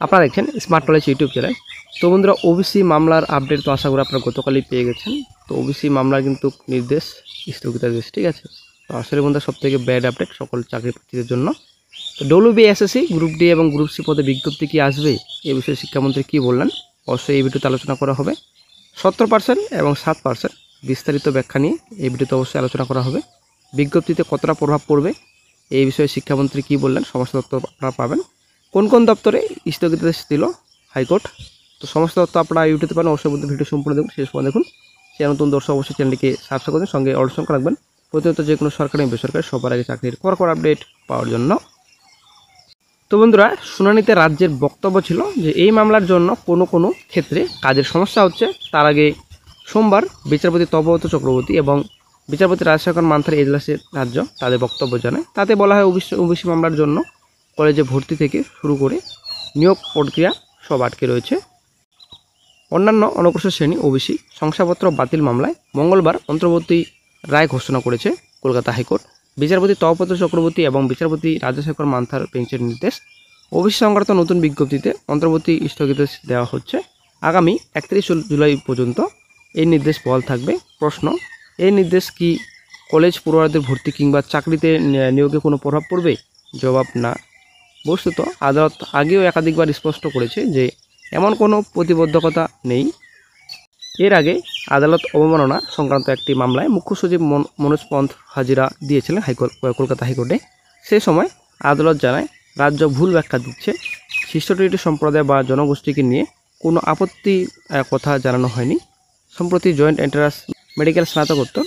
আপনারা দেখছেন smart knowledge YouTube channel. তো বন্ধুরা, ওবিসি মামলার আপডেট তো আশা করি আপনারা গতকালই পেয়ে গেছেন। তো ওবিসি মামলার কিন্তু নির্দেশ স্থগিতাদেশ, ঠিক আছে। তো আসলে বন্ধুরা, সবথেকে ব্যাড আপডেট সকল চাকরি প্রার্থীদের জন্য। তো WBSSC গ্রুপ ডি এবং গ্রুপ সি পদে বিজ্ঞপ্তি কি আসবে, এ বিষয়ে শিক্ষামন্ত্রী কী বললেন, অবশ্যই এই ভিডিওতে আলোচনা করা হবে। 70% এবং 7% বিস্তারিত ব্যাখ্যা নিয়ে এই ভিডিওতে অবশ্যই আলোচনা করা হবে। বিজ্ঞপ্তিতে কতটা প্রভাব পড়বে, এই বিষয়ে শিক্ষামন্ত্রী কী বললেন, সমস্ত তথ্য আপনারা পাবেন। কোন কোন দপ্তরে স্থগিতাদেশ দিল হাইকোর্ট, তো সমস্ত তথ্য আপনারা ইউটিউবে পাবেন। অবশ্যই ভিডিও সম্পূর্ণ দেখুন, শেষ পর্যন্ত দেখুন। সে নতুন দর্শক অবশ্যই চ্যানেলটিকে সাবস্ক্রাইব করবেন, সঙ্গে অর্জন রাখবেন প্রতিনিয়ত যে কোনো সরকারি এবং বেসরকারি সবার আগে চাকরির খবর আপডেট পাওয়ার জন্য। তো বন্ধুরা, শুনানিতে রাজ্যের বক্তব্য ছিল যে এই মামলার জন্য কোনো ক্ষেত্রে কাজের সমস্যা হচ্ছে। তার আগে সোমবার বিচারপতি তপব্রত চক্রবর্তী এবং বিচারপতি রাজশেখর মান্থার এজলাসের রাজ্য তাদের বক্তব্য জানায়। তাতে বলা হয় ওবিসি মামলার জন্য কলেজে ভর্তি থেকে শুরু করে নিয়োগ প্রক্রিয়া সব আটকে রয়েছে। অন্যান্য অনগ্রসর শ্রেণী ওবিসি শংসাপত্র বাতিল মামলায় মঙ্গলবার অন্তর্বর্তী রায় ঘোষণা করেছে কলকাতা হাইকোর্ট। বিচারপতি তপব্রত চক্রবর্তী এবং বিচারপতি রাজশেখর মান্থার বেঞ্চের নির্দেশ, ওবিসি সংক্রান্ত নতুন বিজ্ঞপ্তিতে অন্তর্বর্তী স্থগিতাদেশ দেওয়া হচ্ছে। আগামী 31 জুলাই পর্যন্ত এই নির্দেশ বহাল থাকবে। প্রশ্ন, এই নির্দেশ কি কলেজ পড়ুয়াদের ভর্তি কিংবা চাকরিতে নিয়োগে কোনো প্রভাব পড়বে? জবাব না। বস্তুত আদালত আগেও একাধিকবার স্পষ্ট করেছে যে এমন কোনো প্রতিবদ্ধকতা নেই। এর আগে আদালত অবমাননা সংক্রান্ত একটি মামলায় মুখ্য সচিব মনোজ পন্থ হাজিরা দিয়েছিলেন কলকাতা হাইকোর্টে। সে সময় আদালত জানায় রাজ্য ভুল ব্যাখ্যা দিচ্ছে। 66টি সম্প্রদায় বা জনগোষ্ঠীকে নিয়ে কোনো আপত্তি কথা জানানো হয়নি। সম্প্রতি জয়েন্ট এন্ট্রান্স মেডিকেল স্নাতকোত্তর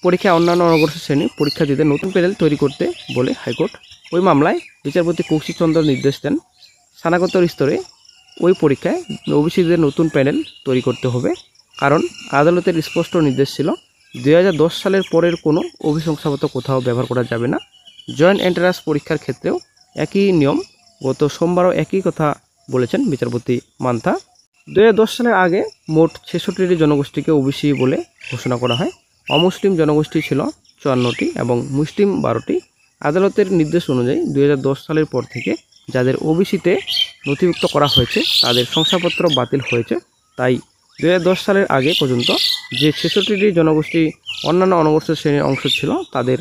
পরীক্ষায় অন্যান্য অনগ্রসর শ্রেণী পরীক্ষার্থীদের নতুন প্যানেল তৈরি করতে বলে হাইকোর্ট। ওই মামলায় বিচারপতি কৌশিক চন্দ্র নির্দেশ দেন স্নাতকোত্তর স্তরে ওই পরীক্ষায় ওবিসিদের নতুন প্যানেল তৈরি করতে হবে। কারণ আদালতের স্পষ্ট নির্দেশ ছিল 2010 সালের পরের কোনো অভিশংসাপত্র কোথাও ব্যবহার করা যাবে না। জয়েন্ট এন্ট্রান্স পরীক্ষার ক্ষেত্রেও একই নিয়ম। গত সোমবারও একই কথা বলেছেন বিচারপতি মান্থা। 2010 সালের আগে মোট 66টি জনগোষ্ঠীকে ওবিসি বলে ঘোষণা করা হয়। অমুসলিম জনগোষ্ঠী ছিল 54টি এবং মুসলিম 12টি। আদালতের নির্দেশ অনুযায়ী 2010 সালের পর থেকে যাদের ওবিসিতে নথিভুক্ত করা হয়েছে তাদের শংসাপত্র বাতিল হয়েছে। তাই 2010 সালের আগে পর্যন্ত যে 66টি জনগোষ্ঠী অন্যান্য অনগ্রসর শ্রেণীর অংশ ছিল তাদের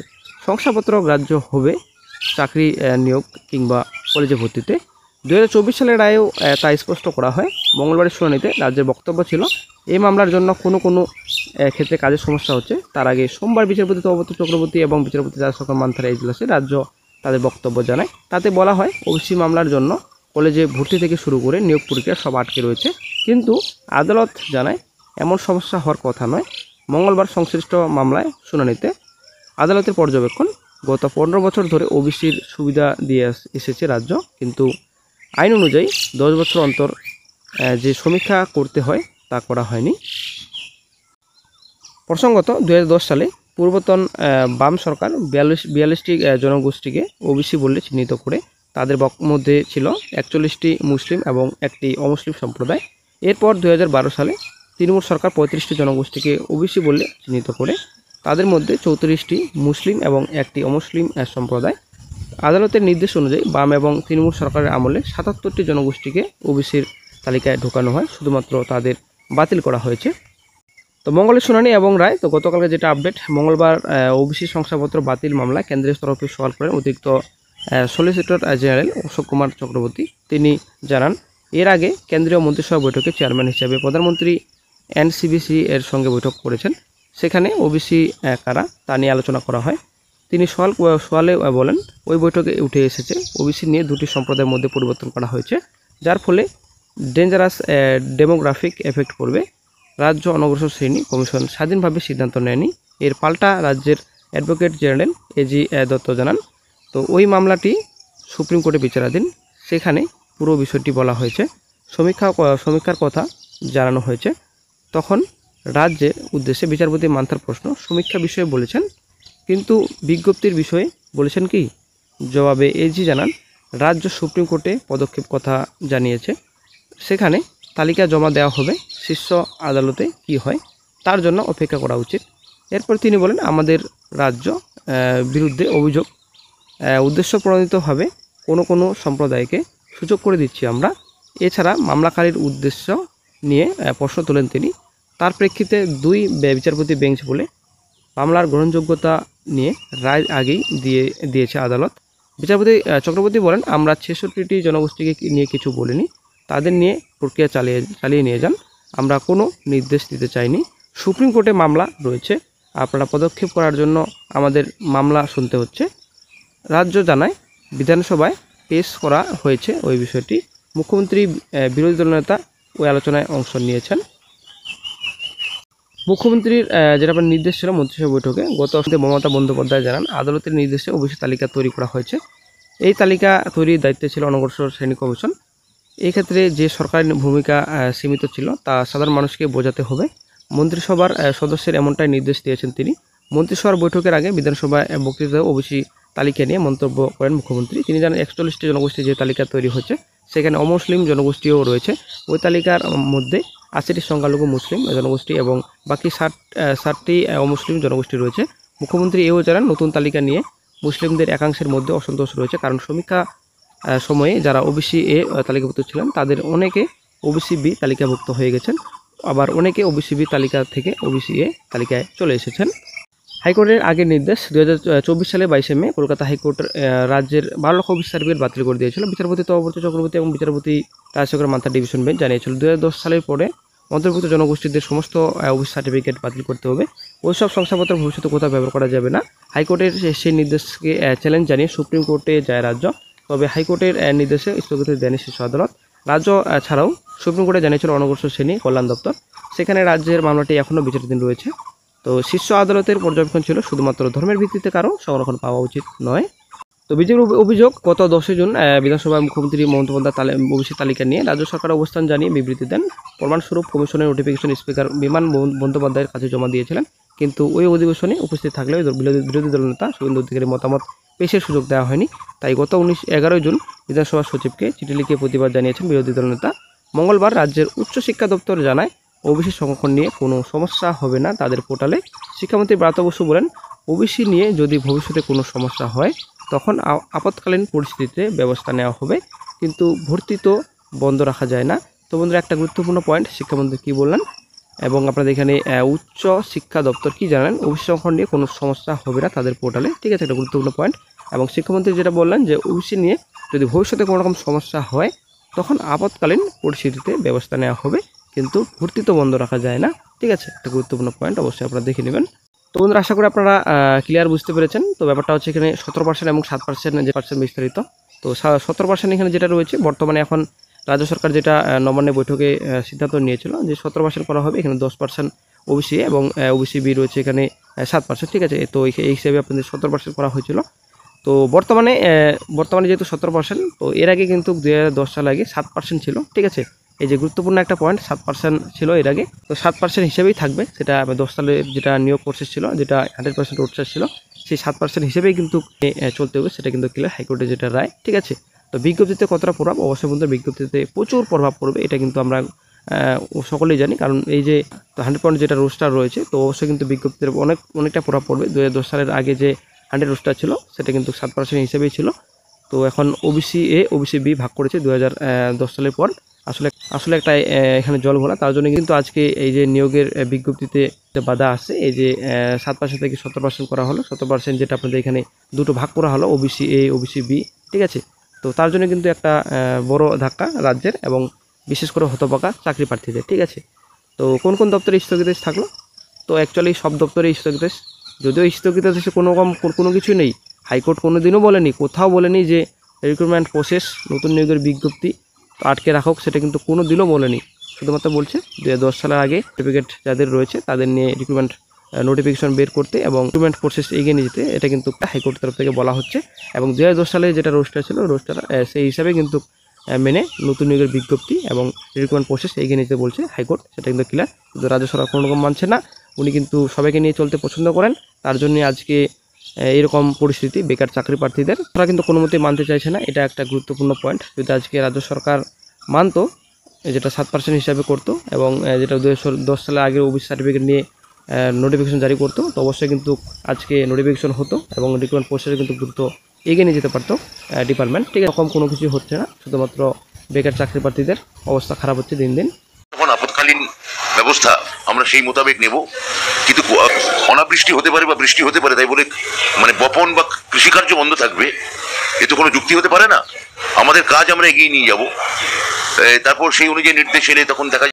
শংসাপত্র গ্রাহ্য হবে চাকরি নিয়োগ কিংবা কলেজে ভর্তিতে। 2024 সালের রায়েও তা স্পষ্ট করা হয়। মঙ্গলবারের শুনানিতে রাজ্যের বক্তব্য ছিল এই মামলার জন্য কোনো ক্ষেত্রে কাজের সমস্যা হচ্ছে। তার আগে সোমবার বিচারপতি তপব্রত চক্রবর্তী এবং বিচারপতি রাজশেখর মান্থার এজলাসে রাজ্য তাদের বক্তব্য জানায়। তাতে বলা হয় ওবিসি মামলার জন্য কলেজে ভর্তি থেকে শুরু করে নিয়োগ প্রক্রিয়া সব আটকে রয়েছে। কিন্তু আদালত জানায় এমন সমস্যা হওয়ার কথা নয়। মঙ্গলবার সংশ্লিষ্ট মামলায় শুনানিতে আদালতের পর্যবেক্ষণ, গত 15 বছর ধরে ওবিসির সুবিধা দিয়ে এসেছে রাজ্য, কিন্তু আইন অনুযায়ী 10 বছর অন্তর যে সমীক্ষা করতে হয় তা করা হয়নি। প্রসঙ্গত 2010 সালে পূর্বতন বাম সরকার 42টি জনগোষ্ঠীকে ওবিসি বলে চিহ্নিত করে তাদের মধ্যে ছিল 41টি মুসলিম এবং একটি অমুসলিম সম্প্রদায়। এরপর 2012 সালে তৃণমূল সরকার 35টি জনগোষ্ঠীকে ওবিসি বলে চিহ্নিত করে তাদের মধ্যে 34টি মুসলিম এবং একটি অমুসলিম সম্প্রদায়। আদালতের নির্দেশ অনুযায়ী বাম এবং তৃণমূল সরকারের আমলে 77টি জনগোষ্ঠীকে ওবিসির তালিকায় ঢোকানো হয়, শুধুমাত্র তাদের বাতিল করা হয়েছে। তো মঙ্গলের শুনানি এবং রায়। তো গতকালকে যেটা আপডেট, মঙ্গলবার ওবিসি শংসাপত্র বাতিল মামলায় কেন্দ্রের তরফে সওয়াল করেন অতিরিক্ত সলিসিটর জেনারেল অশোক কুমার চক্রবর্তী। তিনি জানান, এর আগে কেন্দ্রীয় মন্ত্রিসভা বৈঠকে চেয়ারম্যান হিসেবে প্রধানমন্ত্রী NCBC এর সঙ্গে বৈঠক করেছেন। সেখানে ওবিসি কারা তা নিয়ে আলোচনা করা হয়। তিনি সওয়ালে বলেন, ওই বৈঠকে উঠে এসেছে ওবিসি নিয়ে দুটি সম্প্রদায়ের মধ্যে পরিবর্তন করা হয়েছে, যার ফলে ডেঞ্জারাস ডেমোগ্রাফিক এফেক্ট পড়বে। রাজ্য অনগ্রসর শ্রেণী কমিশন স্বাধীনভাবে সিদ্ধান্ত নেয়নি, এর পাল্টা রাজ্যের অ্যাডভোকেট জেনারেল AG দত্ত জানান। তো ওই মামলাটি সুপ্রিম কোর্টে বিচারাধীন। সেখানে পুরো বিষয়টি বলা হয়েছে, সমীক্ষার কথা জানানো হয়েছে। তখন রাজ্যের উদ্দেশ্যে বিচারপতি মান্থার প্রশ্ন, সমীক্ষা বিষয়ে বলেছেন কিন্তু বিজ্ঞপ্তির বিষয়ে বলেছেন কি? জবাবে AG জানান, রাজ্য সুপ্রিম কোর্টে পদক্ষেপ কথা জানিয়েছে, সেখানে তালিকা জমা দেওয়া হবে, শীর্ষ আদালতে কি হয় তার জন্য অপেক্ষা করা উচিত। এরপর তিনি বলেন, আমাদের রাজ্য বিরুদ্ধে অভিযোগ উদ্দেশ্যপ্রণোদিতভাবে কোনো সম্প্রদায়কে সুযোগ করে দিচ্ছি আমরা। এছাড়া মামলাকারীর উদ্দেশ্য নিয়ে প্রশ্ন তোলেন তিনি। তার প্রেক্ষিতে 2 বিচারপতি বেঞ্চ বলে মামলার গ্রহণযোগ্যতা নিয়ে রায় আগেই দিয়েছে আদালত। বিচারপতি চক্রবর্তী বলেন, আমরা 66টি জনগোষ্ঠীকে নিয়ে কিছু বলিনি, তাদের নিয়ে প্রক্রিয়া চালিয়ে নিয়ে যান, আমরা কোনো নির্দেশ দিতে চাইনি। সুপ্রিম কোর্টে মামলা রয়েছে, আপনারা পদক্ষেপ করার জন্য আমাদের মামলা শুনতে হচ্ছে। রাজ্য জানায় বিধানসভায় পেশ করা হয়েছে ওই বিষয়টি। মুখ্যমন্ত্রী বিরোধী দলনেতা ওই আলোচনায় অংশ নিয়েছেন। মুখ্যমন্ত্রীর যেটা আপনার নির্দেশ ছিল মন্ত্রিসভা বৈঠকে, গত সপ্তাহে মমতা বন্দ্যোপাধ্যায় জানান আদালতের নির্দেশে ওবিসি তালিকা তৈরি করা হয়েছে। এই তালিকা তৈরির দায়িত্বে ছিল অনগ্রসর শ্রেণী কমিশন। এই ক্ষেত্রে যে সরকারি ভূমিকা সীমিত ছিল তা সাধারণ মানুষকে বোঝাতে হবে। মন্ত্রিসভার সদস্যের এমনটাই নির্দেশ দিয়েছেন তিনি। মন্ত্রিসভার বৈঠকের আগে বিধানসভায় বক্তৃতায় ওবিসি তালিকা নিয়ে মন্তব্য করেন মুখ্যমন্ত্রী। তিনি জানান 41টি জনগোষ্ঠী যে তালিকা তৈরি হচ্ছে সেখানে অমুসলিম জনগোষ্ঠীও রয়েছে। ওই তালিকার মধ্যে 80টি সংখ্যালঘু মুসলিম জনগোষ্ঠী এবং বাকি 60টি অমুসলিম জনগোষ্ঠী রয়েছে। মুখ্যমন্ত্রী এও জানান নতুন তালিকা নিয়ে মুসলিমদের একাংশের মধ্যে অসন্তোষ রয়েছে, কারণ সমীক্ষা সময়ে যারা ওবিসি এ তালিকাভুক্ত ছিলেন তাদের অনেকে ওবিসি বি তালিকাভুক্ত হয়ে গেছেন, আবার অনেকে ওবিসি বি তালিকা থেকে ওবিসি এ তালিকায় চলে এসেছেন। হাইকোর্টের আগের নির্দেশ 2024 সালে 22 মে কলকাতা হাইকোর্ট রাজ্যের 12 লক্ষ ওবিসি সার্টিফিকেট বাতিল করে দিয়েছিল। বিচারপতি তপব্রত চক্রবর্তী এবং বিচারপতি রাজশেখর মান্থার ডিভিশন বেঞ্চ জানিয়েছিল 2010 সালের পরে অন্তর্ভুক্ত জনগোষ্ঠীদের সমস্ত ওবিসি সার্টিফিকেট বাতিল করতে হবে। ওইসব শংসাপত্র ভবিষ্যতে কোথাও ব্যবহার করা যাবে না। হাইকোর্টের সেই নির্দেশকে চ্যালেঞ্জ জানিয়ে সুপ্রিম কোর্টে যায় রাজ্য, তবে হাইকোর্টের নির্দেশে স্থগিত দেয়নি শীর্ষ আদালত। রাজ্য ছাড়াও সুপ্রিম কোর্টে জানিয়েছিল অনগ্রসর শ্রেণী কল্যাণ দপ্তর, সেখানে রাজ্যের মামলাটি এখনও বিচারাধীন রয়েছে। তো শীর্ষ আদালতের পর্যবেক্ষণ ছিল শুধুমাত্র ধর্মের ভিত্তিতে কারো সংরক্ষণ পাওয়া উচিত নয়। তো বিজেপির অভিযোগ, গত 10 জুন বিধানসভায় মুখ্যমন্ত্রী মমতা বন্দ্যোপাধ্যায় ওবিসি তালিকা নিয়ে রাজ্য সরকার অবস্থান জানিয়ে বিবৃতি দেন। প্রমাণস্বরূপ কমিশনের নোটিফিকেশন স্পিকার বিমান বন্দ্যোপাধ্যায়ের কাছে জমা দিয়েছিলেন, কিন্তু ওই অধিবেশনে উপস্থিত থাকলেও বিরোধী দলনেতা শুভেন্দু অধিকারীর মতামত পেশের সুযোগ দেওয়া হয়নি। তাই গত 11 জুন বিধানসভা সচিবকে চিঠি লিখে প্রতিবাদ জানিয়েছেন বিরোধী দলনেতা। মঙ্গলবার রাজ্যের উচ্চশিক্ষা দপ্তর জানায় ওবিসি সংরক্ষণ নিয়ে কোনো সমস্যা হবে না তাদের পোর্টালে। শিক্ষামন্ত্রী ব্রাত্য বসু বলেন, ওবিসি নিয়ে যদি ভবিষ্যতে কোনো সমস্যা হয় তখন আপৎকালীন পরিস্থিতিতে ব্যবস্থা নেওয়া হবে, কিন্তু ভর্তি তো বন্ধ রাখা যায় না। তো বন্ধুরা, একটা গুরুত্বপূর্ণ পয়েন্ট শিক্ষামন্ত্রী কী বললেন এবং আপনাদের এখানে উচ্চ শিক্ষা দপ্তর কী জানালেন, ওবিসি সংরক্ষণ নিয়ে কোনো সমস্যা হবে না তাদের পোর্টালে। ঠিক আছে, একটা গুরুত্বপূর্ণ পয়েন্ট। এবং শিক্ষামন্ত্রী যেটা বললেন যে ওবিসি নিয়ে যদি ভবিষ্যতে কোনো রকম সমস্যা হয় তখন আপৎকালীন পরিস্থিতিতে ব্যবস্থা নেওয়া হবে, কিন্তু ভর্তি তো বন্ধ রাখা যায় না। ঠিক আছে, একটা গুরুত্বপূর্ণ পয়েন্ট, অবশ্যই আপনারা দেখে নেবেন। তো বন্ধুরা, আশা করি আপনারা ক্লিয়ার বুঝতে পেরেছেন। তো ব্যাপারটা হচ্ছে এখানে 17% এবং 7% যে পার্সেন্ট বিস্তারিত। তো 17% এখানে যেটা রয়েছে বর্তমানে এখন রাজ্য সরকার যেটা নবান্নে বৈঠকে সিদ্ধান্ত নিয়েছিল যে 17% করা হবে, এখানে 10% ওবিসি এবং ওবিসি বি রয়েছে এখানে 7%। ঠিক আছে, তো এই হিসেবে আপনাদের 17% করা হয়েছিল। তো বর্তমানে যেহেতু 17%, তো এর আগে কিন্তু 2010 সাল আগে 7% ছিল। ঠিক আছে, এই যে গুরুত্বপূর্ণ একটা পয়েন্ট, 7% ছিল এর আগে, তো 7% হিসেবেই থাকবে। সেটা 10 সালে যেটা নিয়োগ প্রসেস ছিল, যেটা 100% রোডসার ছিল, সেই 7% হিসেবেই কিন্তু চলতে হবে, সেটা কিন্তু ক্লিয়ার হাইকোর্টের যেটা রায়। ঠিক আছে, তো বিজ্ঞপ্তিতে কতটা প্রভাব, অবশ্যই বন্ধু বিজ্ঞপ্তিতে প্রচুর প্রভাব পড়বে, এটা কিন্তু আমরা সকলেই জানি। কারণ এই যে 100% যেটা রোস্টার রয়েছে, তো অবশ্যই কিন্তু বিজ্ঞপ্তিতে অনেকটা প্রভাব পড়বে। 2010 সালের আগে যে 100 রোস্টার ছিল সেটা কিন্তু 7% হিসেবেই ছিল। তো এখন ওবিসি এ ওবিসি বি ভাগ করেছে 2010 সালের পর। আসলে একটা এখানে জল ঘোলা, তার জন্য কিন্তু আজকে এই যে নিয়োগের বিজ্ঞপ্তিতে বাধা আসছে, এই যে 7% থেকে 17% করা হলো। 17% যেটা আপনাদের এখানে দুটো ভাগ করা হলো, ওবিসি এ ওবিসি বি। ঠিক আছে, তো তার জন্য কিন্তু একটা বড় ধাক্কা রাজ্যের এবং বিশেষ করে হতবাকা চাকরি প্রার্থীদের। ঠিক আছে, তো কোন কোন দপ্তরে স্থগিতাদেশ থাকলো? তো অ্যাকচুয়ালি সব দপ্তরে স্থগিতাদেশ, যদিও স্থগিতাদেশে কোনো কিছু নেই। হাইকোর্ট কোনো দিনও বলেনি, কোথাও বলেনি যে রিক্রুটমেন্ট প্রসেস নতুন নিয়োগের বিজ্ঞপ্তি আটকে রাখুক, সেটা কিন্তু কোনো দিনও বলেনি। শুধুমাত্র বলছে 2010 সালের আগে সার্টিফিকেট যাদের রয়েছে তাদের নিয়ে রিক্রুটমেন্ট নোটিফিকেশন বের করতে এবং রিক্রুটমেন্ট প্রসেস এগিয়ে নিয়ে যেতে, এটা কিন্তু হাইকোর্টের তরফ থেকে বলা হচ্ছে। এবং 2010 সালে যেটা রোস্টার ছিল, রোস্টার সেই হিসাবে কিন্তু মেনে নতুন নিয়োগের বিজ্ঞপ্তি এবং রিক্রুটমেন্ট প্রসেস এগিয়ে নিতে বলছে হাইকোর্ট, সেটা কিন্তু ক্লিয়ার। কিন্তু রাজ্য সরকার কোনো রকম মানছে না, উনি কিন্তু সবাইকে নিয়ে চলতে পছন্দ করেন। তার জন্য আজকে এরকম পরিস্থিতি বেকার চাকরি প্রার্থীদের, তারা কিন্তু কোনো মতেই মানতে চাইছে না। এটা একটা গুরুত্বপূর্ণ পয়েন্ট। যদি আজকে রাজ্য সরকার মানতো, যেটা 7% হিসাবে করতো এবং যেটা 2010 সালের আগে ওবিসি সার্টিফিকেট নিয়ে নোটিফিকেশন জারি করতো, তো অবশ্যই কিন্তু আজকে নোটিফিকেশন হতো এবং রিক্রুটমেন্ট প্রসেসে কিন্তু দ্রুত এগিয়ে নিয়ে যেতে পারতো ডিপার্টমেন্ট। ঠিক আছে, এরকম কোনো কিছু হচ্ছে না, শুধুমাত্র বেকার চাকরি প্রার্থীদের অবস্থা খারাপ হচ্ছে দিন দিন। তখন আপৎকালীন ব্যবস্থা আমরা সেই মোতাবেক নেব, কিন্তু অনাবৃষ্টি হতে পারে বা বৃষ্টি হতে পারে তাই বলে মানে বপন বা কৃষিকার্য বন্ধ থাকবে এ তো কোনো যুক্তি হতে পারে না। আমাদের কাজ আমরা এগিয়ে নিয়ে যাব, তারপর সেই অনুযায়ী নির্দেশ এলে তখন দেখা